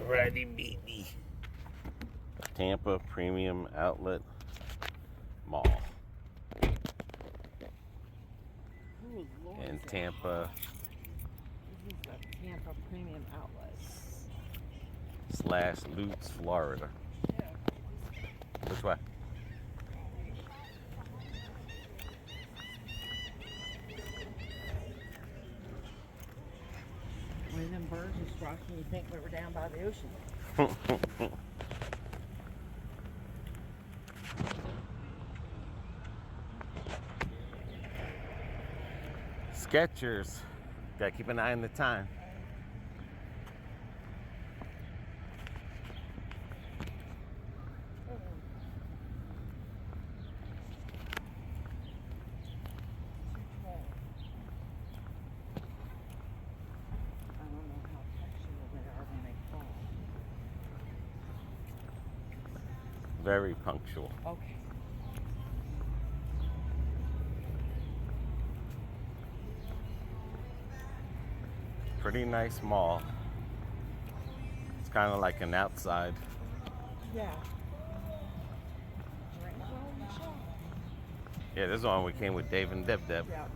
Alrighty, baby. Tampa Premium Outlet Mall. Ooh, Lord, In Tampa. This is the Tampa Premium Outlet. / Lutz, Florida. Yeah. Which way? One of them birds was rocking. You think we were down by the ocean? Skechers. Gotta keep an eye on the time. Very punctual. Okay. Pretty nice mall. It's kind of like an outside. Yeah. Yeah, this is one we came with Dave and Deb. Yeah.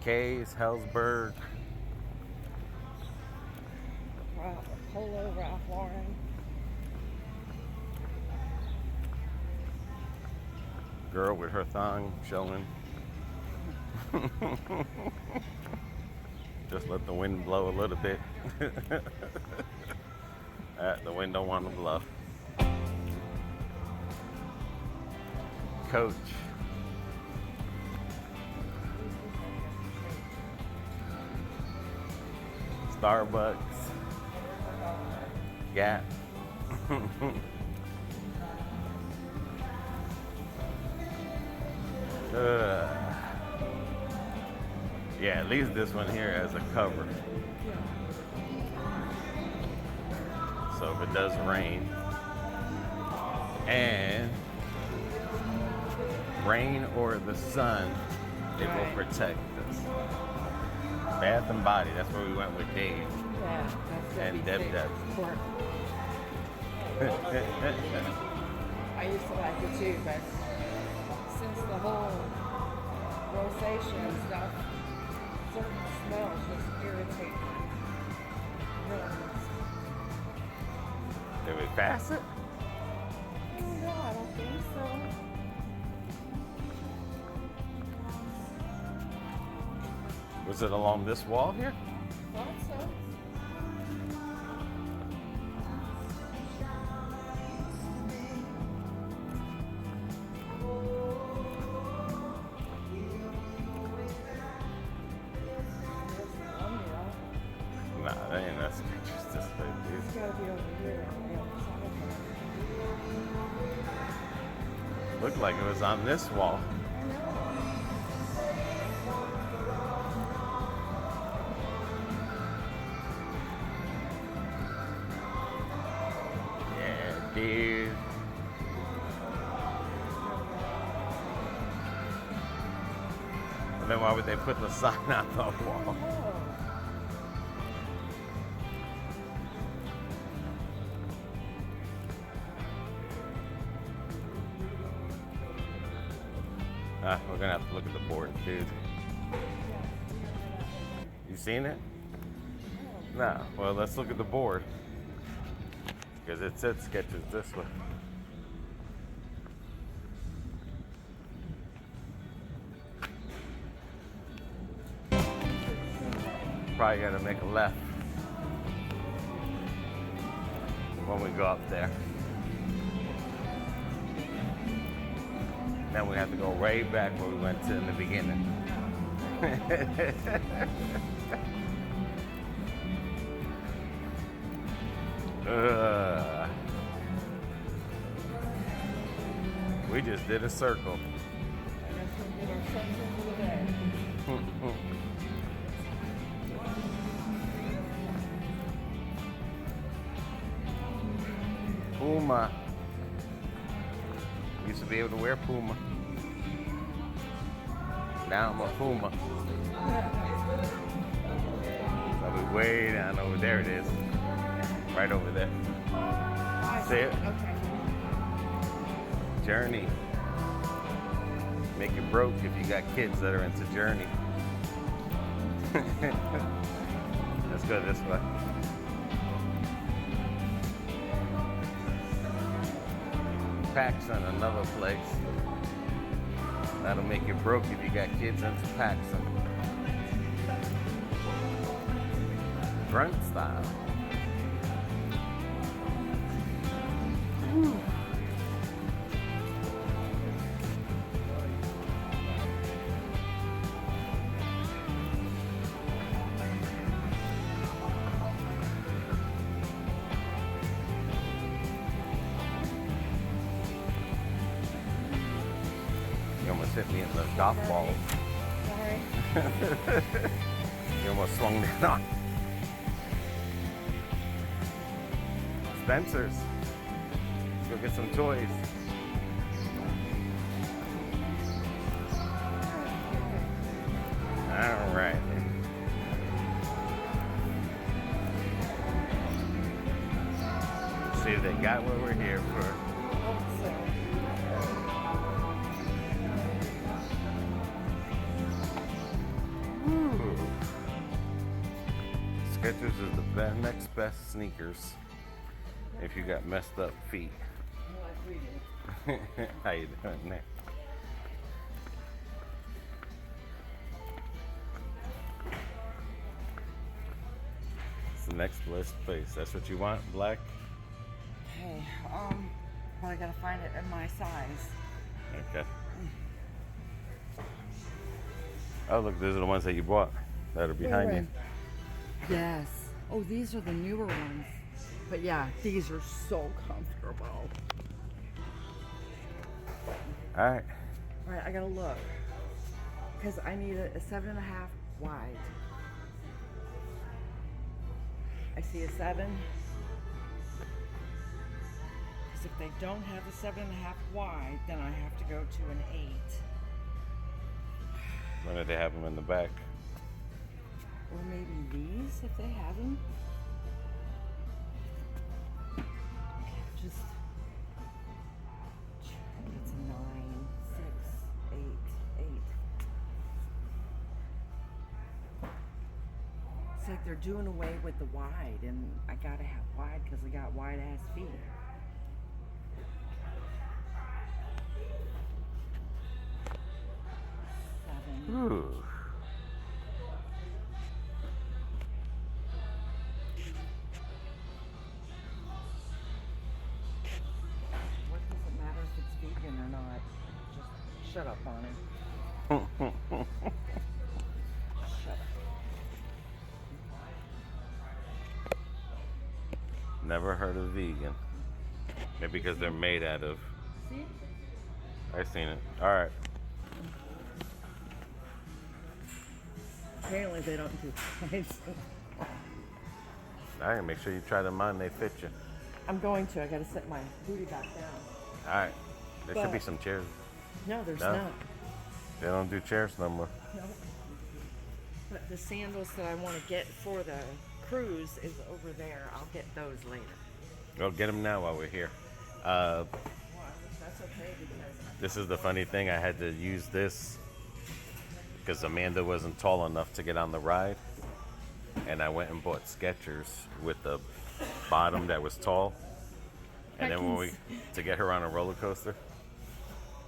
Kay's, Hellsberg. Polo, Ralph Lauren. Girl with her thong showing. Just let the wind blow a little bit. The wind don't want to blow. Coach. Starbucks. Gap. Yeah, at least this one here has a cover. So if it does rain, and rain or the sun, it will protect us. Bath and Body, that's where we went with Dave. Yeah, that's and Deb. I used to like it too, but since the whole rosacea and stuff, certain smells just irritate me. Did we pass it? No, I don't think so. Was it along this wall here? Thought so. Nah, that ain't that Skechers this way, dude. It's gotta be over here on the other side. Looked like it was on this wall. Yeah, dude. And then why would they put the sign on the wall? We're gonna have to look at the board, dude. You seen it? No. Well, let's look at the board. Because it said Skechers this way. Probably gotta make a left when we go up there. Then we have to go right back where we went to in the beginning. We just did a circle. Puma. Used to be able to wear Puma. Now I'm a Puma. So we way down over there. It is. Right over there. See it? Okay. Journey. Make it broke if you got kids that are into Journey. Let's go this way. Paxson, another place. That'll make you broke if you got kids into Paxson. Grunt style. Whew. You almost hit me in the golf ball. Sorry. You almost swung me on. Spencer's. Let's go get some toys. All right. See if they got what we're here for. Hope so. Ooh. Skechers is the next best sneakers if you got messed up feet. Like we do. How you doing there? It's the next best place. That's what you want, black? Hey, well, I gotta find it in my size. Okay. Oh, look, those are the ones that you bought that are behind you. Yes. Oh, these are the newer ones. But yeah, these are so comfortable. All right. All right, I gotta look. Because I need a 7.5 wide. I see a 7. Because if they don't have the 7.5 wide, then I have to go to an 8. When did they have them in the back? Or maybe these, if they have them. Just, it's a 9, 6, 8, 8. It's like they're doing away with the wide, and I gotta have wide because I got wide ass feet. Ooh. What does it matter if it's vegan or not? Just shut up on it. Shut up. Never heard of vegan. Maybe because they're made out of. See? I've seen it. All right. Apparently they don't do size. All right. Make sure you try them on. They fit you. I'm going to. I gotta set my booty back down. All right. There should be But- some chairs. No, there's No? not. They don't do chairs no more. No. But the sandals that I want to get for the cruise is over there. I'll get those later. Go get them now while we're here. Well, that's okay because This is the funny thing. I had to use this because Amanda wasn't tall enough to get on the ride. And I went and bought Skechers with the bottom that was tall. And then when to get her on a roller coaster.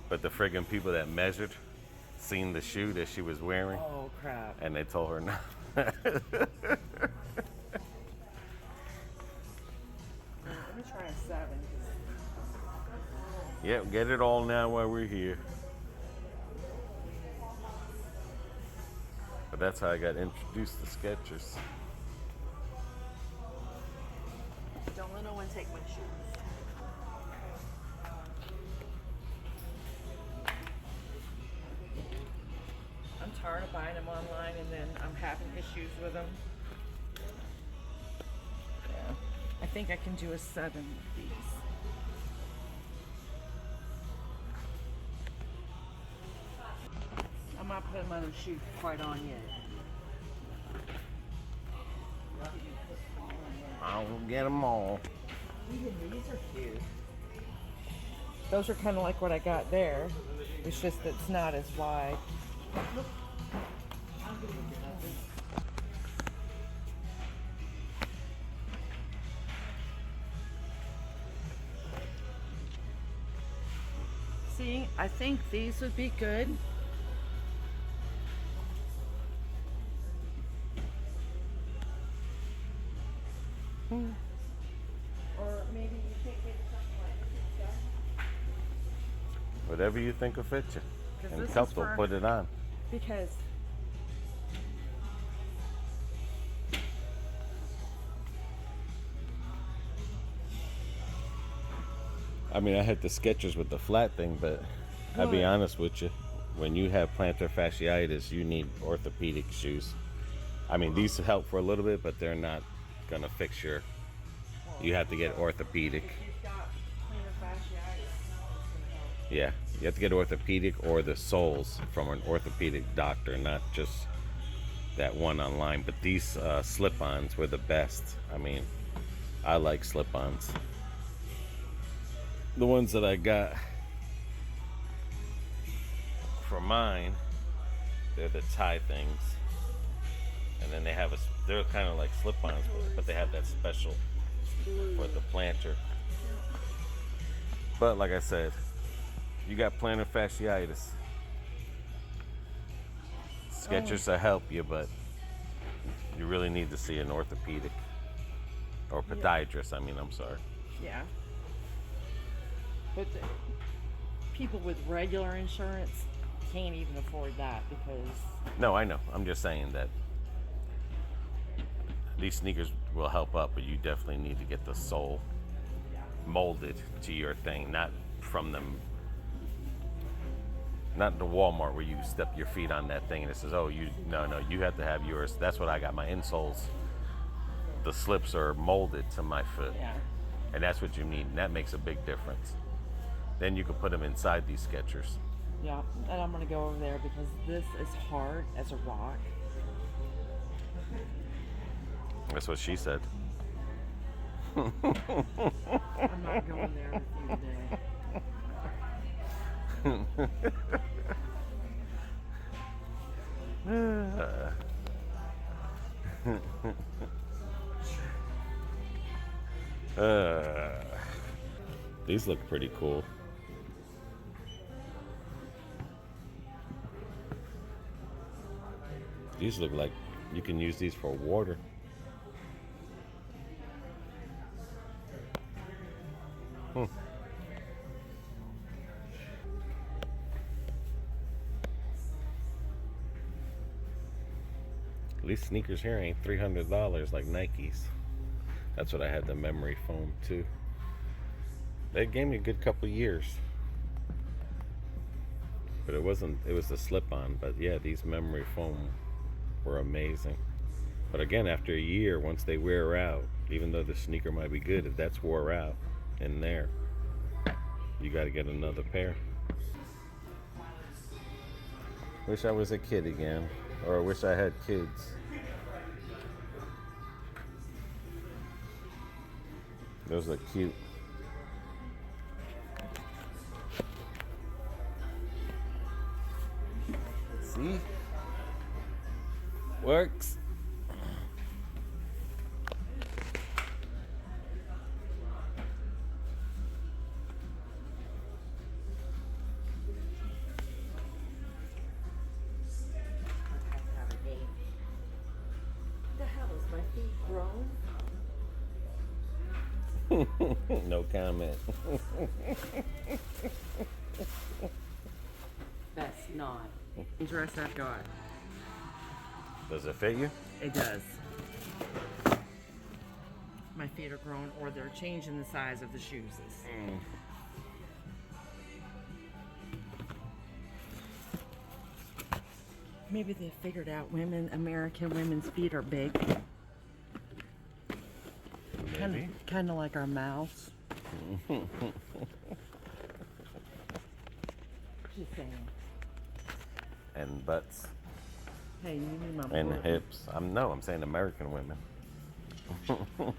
But the friggin' people that measured seen the shoe that she was wearing. oh crap. And they told her no. Let me try a 7. Yep, get it all now while we're here. But that's how I got introduced to Skechers. Don't let no one take my shoes. I'm tired of buying them online and then I'm having issues with them. Yeah. I think I can do a 7 with these. I'm not put my shoe quite on yet. I'll get them all. Even these are cute. Those are kind of like what I got there. It's just that it's not as wide. See, I think these would be good. Or maybe you think maybe something like this instead. Whatever you think will fit you. 'Cause And this is comfortable, for- put it on. Because I mean, I had the Skechers with the flat thing, but I'll be Good. honest with you. When you have plantar fasciitis, you need orthopedic shoes. I mean, these help for a little bit, but they're not going to fix your... You have to get orthopedic. if you've got plantar fasciitis, it's gonna help. Yeah, you have to get orthopedic or the soles from an orthopedic doctor, not just that one online. But these slip-ons were the best. I mean, I like slip-ons. The ones that I got for mine, they're the tie things, and then they have they're kind of like slip-ons, but they have that special for the plantar. But like I said, you got plantar fasciitis. Skechers will help you, but you really need to see an orthopedic or podiatrist. I mean, I'm sorry. Yeah. But the people with regular insurance can't even afford that because No, I know. I'm just saying that these sneakers will help up, but you definitely need to get the sole molded to your thing, not from them, not the Walmart where you step your feet on that thing and it says, oh, no, you have to have yours. That's what I got. My insoles, the slips are molded to my foot. yeah. And that's what you need, and that makes a big difference. Then you can put them inside these Skechers. Yeah, and I'm gonna go over there because this is hard as a rock. That's what she said. I'm not going there with you today. These look pretty cool. These look like you can use these for water. These sneakers here ain't $300 like Nikes. That's what I had the memory foam too. They gave me a good couple years. But it was the slip-on. But yeah, these memory foam were amazing. But again, after a year, once they wear out, even though the sneaker might be good, if that's wore out in there, you got to get another pair. Wish I was a kid again, or I wish I had kids. Those look cute. See? Works. The hell is my feet grown? No comment. That's not. The dress I've got. Does it fit you? It does. My feet are grown, or they're changing the size of the shoes. Maybe they figured out American women's feet are big. Maybe. Kind of like our mouths. Just saying. and butts Hey, you need my and board. hips. I'm saying American women. Oh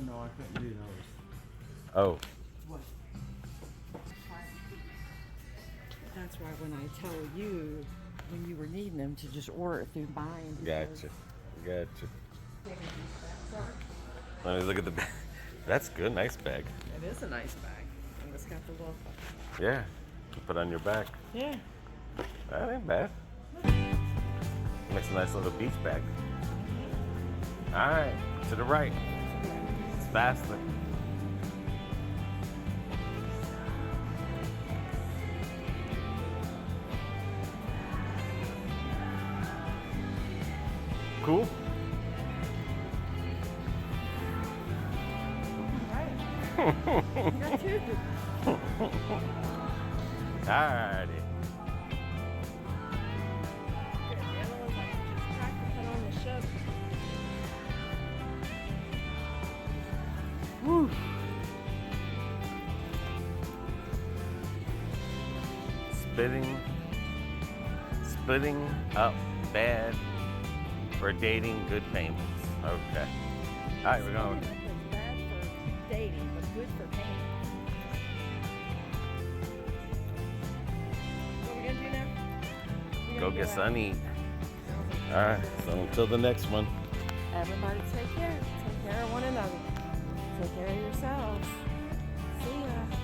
no, I couldn't do those. Oh, What? That's why when I tell you when you were needing them to just order it through buying. gotcha. Let me look at the bag. That's good. Nice bag. It is a nice bag. And it's got the little. Yeah. Put on your back. Yeah. That ain't bad. Makes a nice little beach bag. All right. To the right. It's faster. Cool. You're too. Alrighty. Woo. Splitting up bad for dating, good payments. Okay. All right, we're going. It's bad for dating, but good for paying. What are we gonna do now? Go get some eat. All right. So until the next one. Everybody take care. Take care of one another. Take care of yourselves. See ya.